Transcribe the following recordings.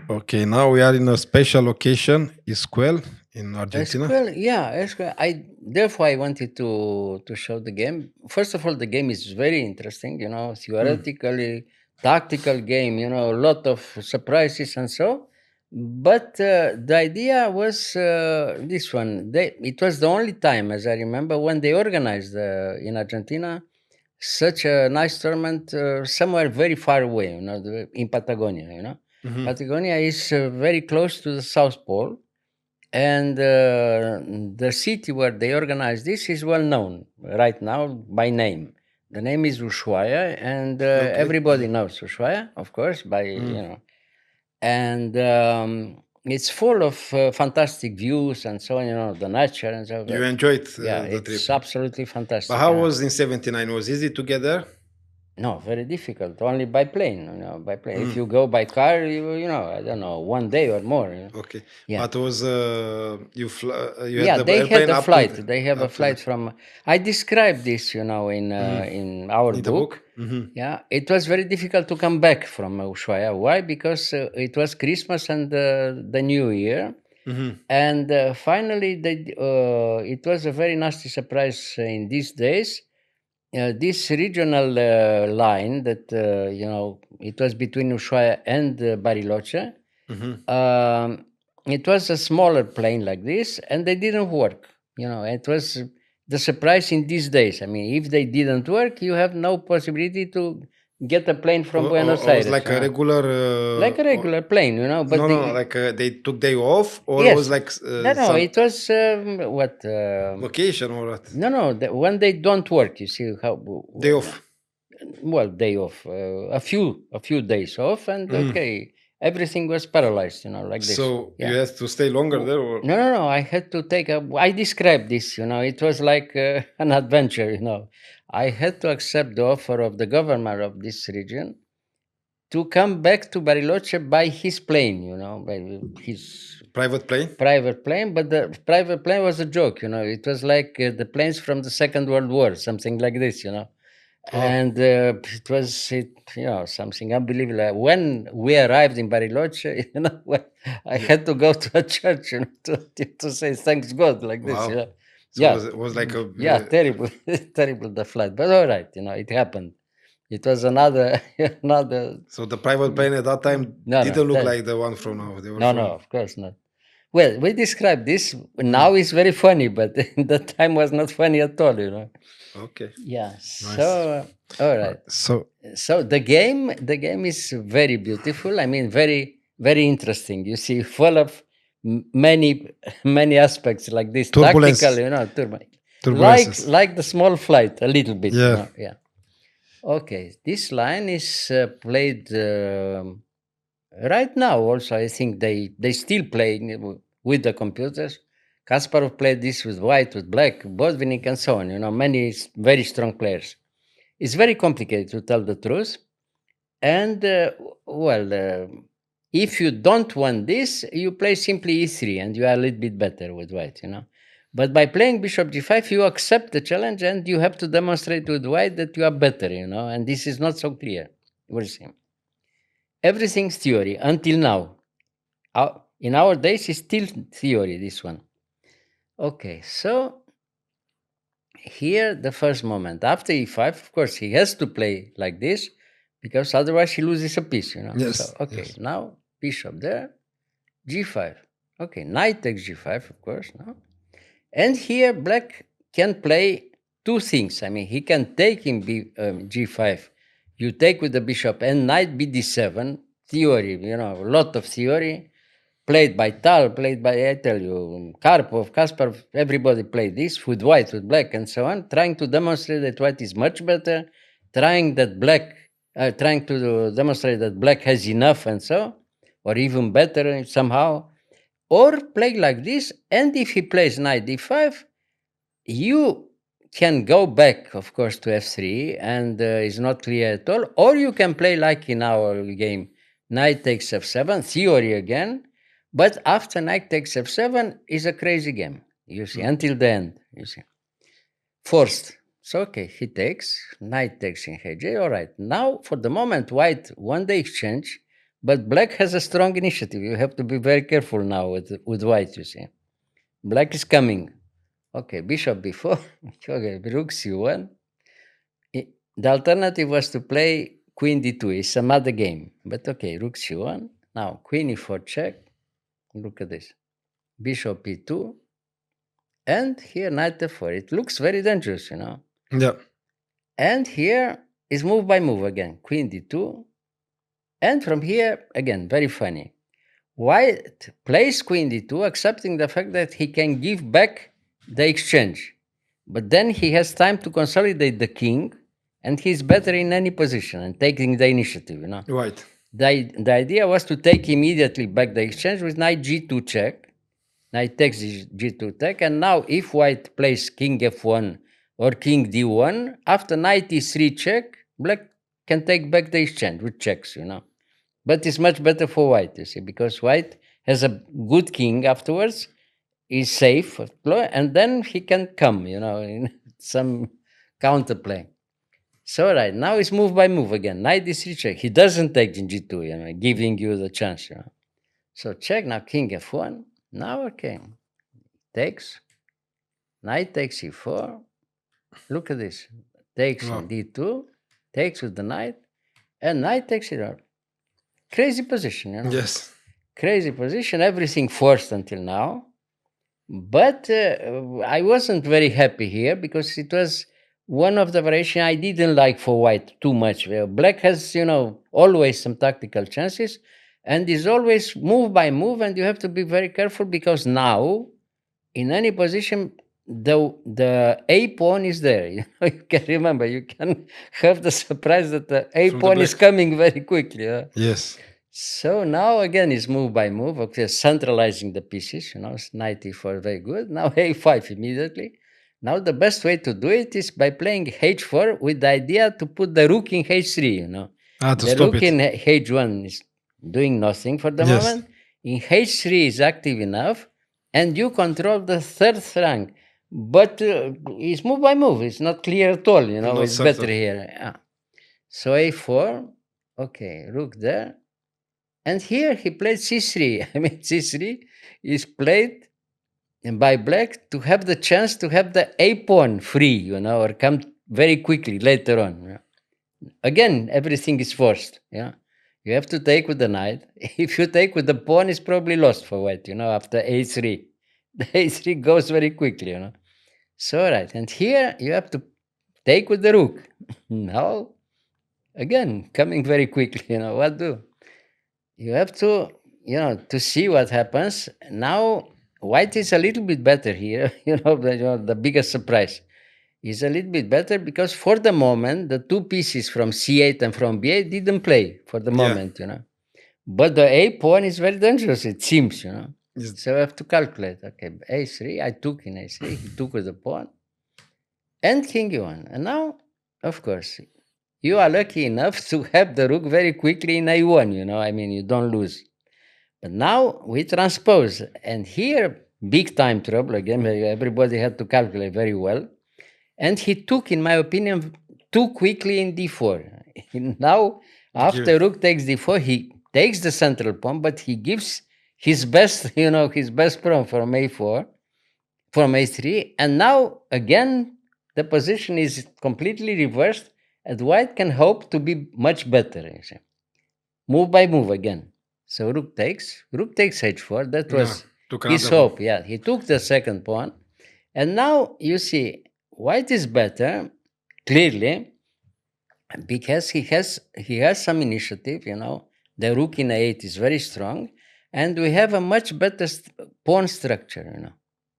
Okay, now we are in a special location, Esquel, in Argentina. Esquel, yeah, Esquel. Therefore I wanted to show the game. First of all, the game is very interesting. Mm. Theoretically, tactical game. A lot of surprises and so. But the idea was this one. It was the only time, as I remember, when they organized in Argentina such a nice tournament somewhere very far away. In Patagonia. Mhm. Patagonia is very close to the South Pole, and the city where they organized this is well known right now by name. The name is Ushuaia, and Okay. everybody knows Ushuaia, of course, Mm. and it's full of fantastic views and so on, the nature and so You on. enjoyed Yeah, the trip. it's absolutely But fantastic. how was in 79? Was easy to get there? No, very difficult. Only by plane, by plane. If Mm. you go by car, I don't know, one day or more. Okay. Yeah. But was you had Yeah, the they had airplane a up to flight. They have a flight from. I described this, in our in the book. book? Hmm. Yeah, it was very difficult to come back from Ushuaia. Why? Because it was Christmas and the New Year, Hmm. and finally, it was a very nasty surprise in these days. This regional line that it was between Ushuaia and Bariloche. Hmm. It was a smaller plane like this, and they didn't work. It was the surprise in these days. I mean, if they didn't work, you have no possibility to get a plane from Buenos Or was Aires, like a regular like a regular plane, but no, no, like they took day off, or was yes, like no, some it was what? vacation or what? No, when they don't work, you see how Day off. well, day off, a few days off, and Mhm. okay, everything was paralyzed, like this. So you Yeah. had to stay longer there, or No, no, no. I had to take a. I described this. It was like an adventure. I had to accept the offer of the governor of this region to come back to Bariloche by his plane. By his private plane? private plane. But the private plane was a joke. It was like the planes from the Second World War, something like this. Oh, And something unbelievable. When we arrived in Bariloche, I yeah. had to go to a church, to say thanks God like this. Wow. So Yeah, was like a yeah, terrible, terrible the flight, but all right, it happened. It was another another. so the private plane at that time No, no, didn't look like the one from now. They were no, from. of course not. Well, we describe this Mm. now is very funny, but in that time was not funny at all. Okay, Yeah. nice. So all right. So So the game is very beautiful. I mean, very very interesting. You see, full of many many aspects like this tactical. turbulence, Like turbulences. like the small flight a little bit. Yeah. Yeah. Okay, this line is played right now. Also, I think they still playing with the computers. Kasparov played this with white, with black, Botvinnik, and so on. Many very strong players. It's very complicated to tell the truth. And well, if you don't want this, you play simply e3, and you are a little bit better with white. But by playing bishop g5, you accept the challenge, and you have to demonstrate with white that you are better. And this is not so clear. We'll see. Everything's theory until now. In our days, it's still theory, this one. Okay, so here the first moment. After e5, of course, he has to play like this because otherwise he loses a piece. So, Yes. okay, Yes. now bishop there, g5. Okay, knight takes g5, of course, no? And here black can play two things. I mean, he can take in g5. You take with the bishop and knight bd7. Theory, a lot of theory played by Tal, played by, I tell you, Karpov, Kasparov, everybody played this with white, with black, and so on, trying to demonstrate that white is much better, trying to demonstrate that black has enough and so, or even better somehow, or play like this, and if he plays knight d5, you can go back, of course, to f3, and it's not clear at all, or you can play like in our game, knight takes f7, theory again, but after knight takes f7 is a crazy game, you see, Mm. until the end, you see. Forced. So, okay, he takes, knight takes in hj, all right. Now, for the moment, white won the exchange, But black has a strong initiative. You have to be very careful now with white, you see. Black is coming. Okay, bishop b4. Okay, rook c1. The alternative was to play queen d2. It's some other game. But okay, rook c1. Now, queen e4 check. Look at this. Bishop e2. And here, knight f4. It looks very dangerous, you know. Yeah. And here is move by move again. Queen d2. And from here, again, very funny. White plays queen d2, accepting the fact that he can give back the exchange. But then he has time to consolidate the king, and he's better in any position and taking the initiative, you know. Right. The idea was to take immediately back the exchange with knight g2 check. Knight takes g2 check, and now if white plays king f1 or king d1, after knight e3 check, black can take back the exchange with checks, you know. But it's much better for white, you see, because white has a good king afterwards, is safe, and then he can come, you know, in some counterplay. So right, now it's move by move again. Knight d3 check. He doesn't take in g2, you know, giving you the chance, you know. So check, now king f1. Now, okay, takes. Knight takes e4. Look at this. Takes in d2, takes with the knight, and knight takes it out. Crazy position, you know. Yes. Crazy position, everything forced until now. But I wasn't very happy here because it was one of the variation I didn't like for white too much. Black has, you know, always some tactical chances and is always move by move, and you have to be very careful because now, in any position, the A pawn is there. You know, you can remember, you can have the surprise that the A pawn is coming very quickly. Yes. So now again is move by move, okay, centralizing the pieces, you know, knight e4, very good. Now a5 immediately. Now the best way to do it is by playing h4 with the idea to put the rook in h3, you know. The rook in h1 is doing nothing for the moment. In h3 is active enough, and you control the third rank. But it's move by move. It's not clear at all, you know, not it's better here. Yeah. So a4, okay, rook there. And here he played c3. I mean, c3 is played by black to have the chance to have the a pawn free, you know, or come very quickly later on. You know. Again, everything is forced. Yeah, you have to take with the knight. If you take with the pawn, it's probably lost for white. You know, after a3, the a3 goes very quickly. You know, so right. And here you have to take with the rook. Now, again, coming very quickly. You know what do? You have to, you know, to see what happens. Now, white is a little bit better here. You know, the biggest surprise is a little bit better because for the moment, the two pieces from c8 and from b8 didn't play for the moment, you know. But the a pawn is very dangerous, it seems, you know. Yes. So I have to calculate. Okay, a3, I took in a3, he took with the pawn, and king e1. And now, of course, you are lucky enough to have the rook very quickly in a1, you know, I mean, you don't lose. But now we transpose, and here, big time trouble again, everybody had to calculate very well. And he took, in my opinion, too quickly in d4. Now, after rook takes d4, he takes the central pawn, but he gives his best, you know, his best pawn from a4, from a3, and now, again, the position is completely reversed, and white can hope to be much better. You see. Move by move again. So rook takes h4. That was his hope. Yeah, he took the second pawn. And now you see, white is better, clearly, because he has some initiative, you know. The rook in a8 is very strong, and we have a much better pawn structure, you know.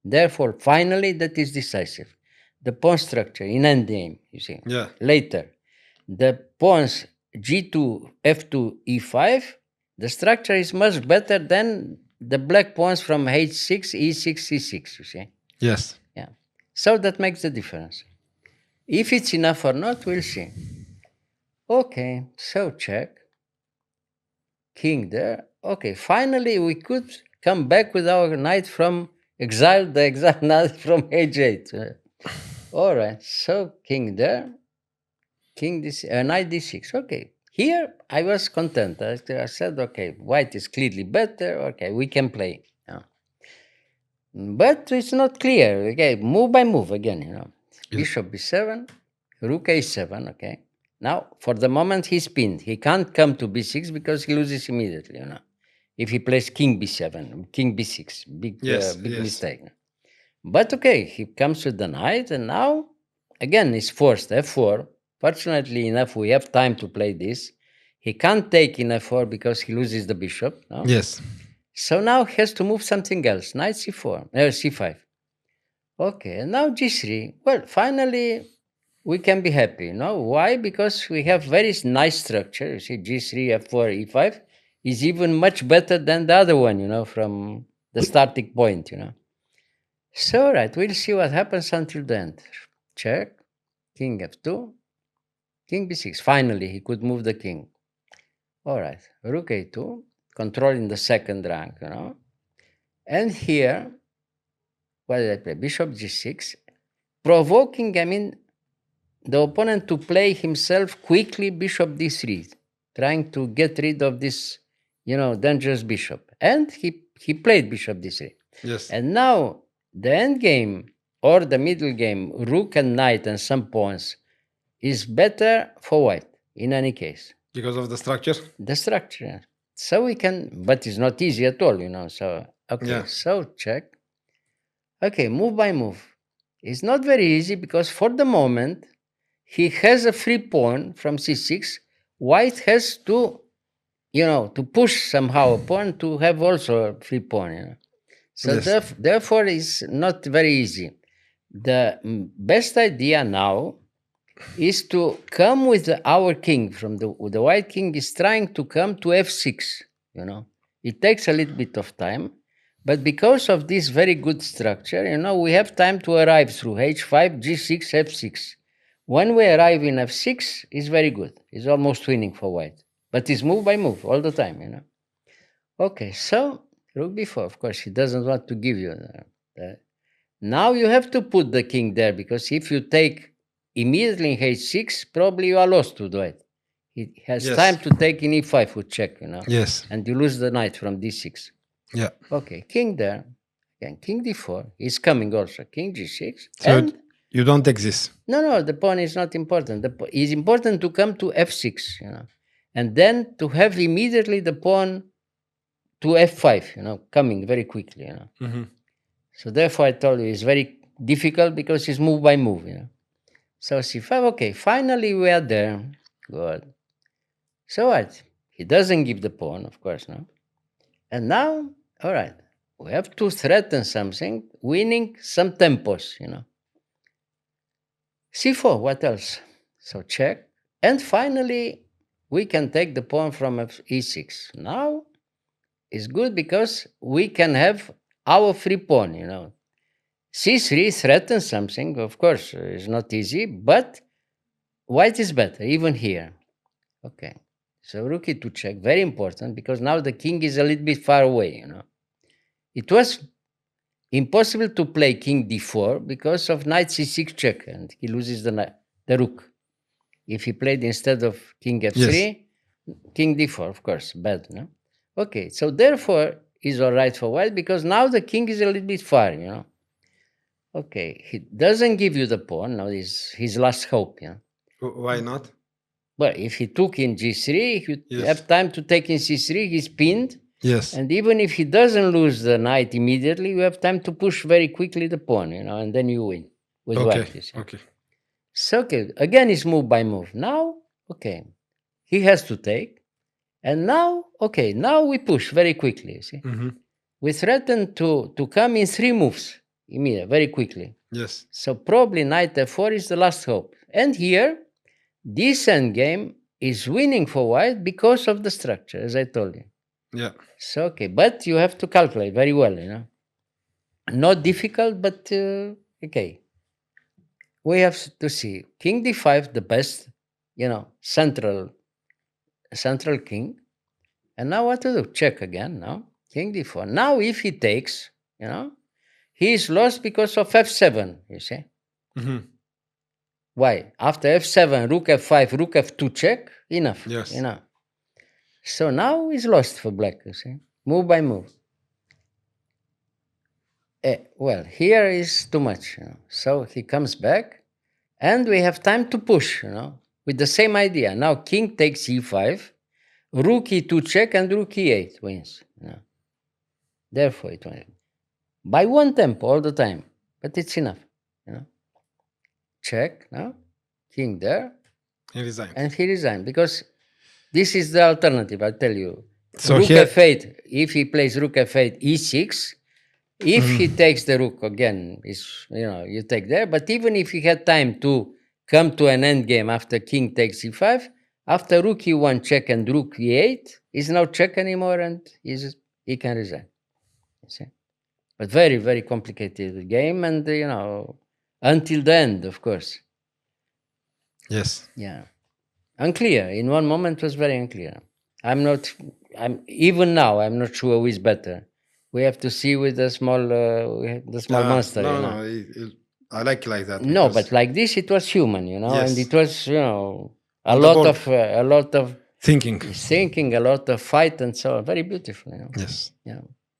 Therefore, finally, that is decisive. The pawn structure in endgame, you see. Yeah. Later, the pawns g2, f2, e5, the structure is much better than the black pawns from h6, e6, c6, you see. Yes. Yeah. So that makes the difference. If it's enough or not, we'll see. Okay, so check. King there. Okay, finally we could come back with our knight from exile, the exile knight from h8. All right, so king there. King this, knight d6. Okay, here I was content. I said, okay, white is clearly better. Okay, we can play. But it's not clear. Okay, move by move again, Bishop b7, rook a7, okay. Now, for the moment, he's pinned. He can't come to b6 because he loses immediately, If he plays king b7, king b6, big mistake. But okay, he comes with the knight, and now, again, he's forced f4. Fortunately enough, we have time to play this. He can't take in f4 because he loses the bishop, no? Yes. So now he has to move something else, knight c4, c5. Okay, and now g3. Well, finally, we can be happy, Why? Because we have very nice structure. You see, g3, f4, e5 is even much better than the other one, from the starting point, So, right, we'll see what happens until the end. Check, king f2, king b6. Finally, he could move the king. All right, rook a2, controlling the second rank, And here, what did I play? Bishop g6, provoking, the opponent to play himself quickly bishop d3, trying to get rid of this, dangerous bishop. And he played bishop d3. Yes. And now the end game or the middle game, rook and knight and some pawns, is better for white in any case. Because of the structure? The structure. So we can, but it's not easy at all, So, okay, so check. Okay, move by move. It's not very easy because for the moment, he has a free pawn from c6. White has to, to push somehow a pawn to have also a free pawn, So therefore, it's not very easy. The best idea now is to come with our king. From the white king is trying to come to f6, It takes a little bit of time. But because of this very good structure, we have time to arrive through h5, g6, f6. When we arrive in f6, it's very good. It's almost winning for white. But it's move by move all the time, Okay, so rook b4. Of course, he doesn't want to give you that. Now you have to put the king there, because if you take immediately in h6, probably you are lost to white. He has time to take in e5 with check, Yes. And you lose the knight from d6. Yeah. Okay, king there. Again, king d4 is coming also. King g6. So and you don't exist. No, the pawn is not important. It's important to come to f6, And then to have immediately the pawn to f5, coming very quickly, Mm-hmm. So therefore I told you it's very difficult because it's move by move, So c5, okay, finally we are there. Good. So what? He doesn't give the pawn, of course, no? And now, all right, we have to threaten something, winning some tempos, c4, what else? So check. And finally, we can take the pawn from e6. Now, it's good because we can have our free pawn, c3 threatens something, of course, it's not easy, but white is better, even here. Okay, so rook e2 check, very important, because now the king is a little bit far away, It was impossible to play king d4 because of knight c6 check, and he loses the rook. If he played instead of king f3, king d4, of course, bad, no? Okay, so therefore, is all right for white, because now the king is a little bit far, Okay, he doesn't give you the pawn, now is his last hope, Why not? But if he took in g3, you have time to take in c3, he's pinned. Yes. And even if he doesn't lose the knight immediately, you have time to push very quickly the pawn, and then you win with white. Okay. So, okay, again, it's move by move. Now, okay, he has to take. And now, okay, now we push very quickly, see? Mm-hmm. We threaten to come in 3 moves immediately, very quickly. Yes. So probably knight f4 is the last hope. And here, this endgame is winning for white because of the structure, as I told you. Yeah. So, okay, but you have to calculate very well, Not difficult, but okay. We have to see king d5, the best, central king. And now what to do? Check again, no? King d4. Now if he takes, he is lost because of f7, you see? Mm-hmm. Why? After f7, rook f5, rook f2 check, enough. Yes. Enough. So now he's lost for black, you see, move by move. Well, here is too much, So he comes back, and we have time to push, with the same idea. Now king takes e5, rook e2 check, and rook e8 wins. Therefore, it wins by one tempo all the time, but it's enough. Check now, king there, He resigned. and he resigned because this is the alternative. I tell you. So rook here- f8. If he plays rook f8, e6. If he takes the rook again, is you take there. But even if he had time to come to an end game after king takes e5, after rook e1 check and rook e8, he's not check anymore, and he can resign. You see? But very, very complicated game, and until the end, of course. Yes. Yeah, unclear. In one moment, it was very unclear. Even now, I'm not sure who is better. We have to see with the small monster. No, I like that. No, because but like this, it was human, Yes. and it was, a On the lot board. of a lot of thinking. thinking, a lot of fight, and so on. Very beautiful, Yes. Yeah.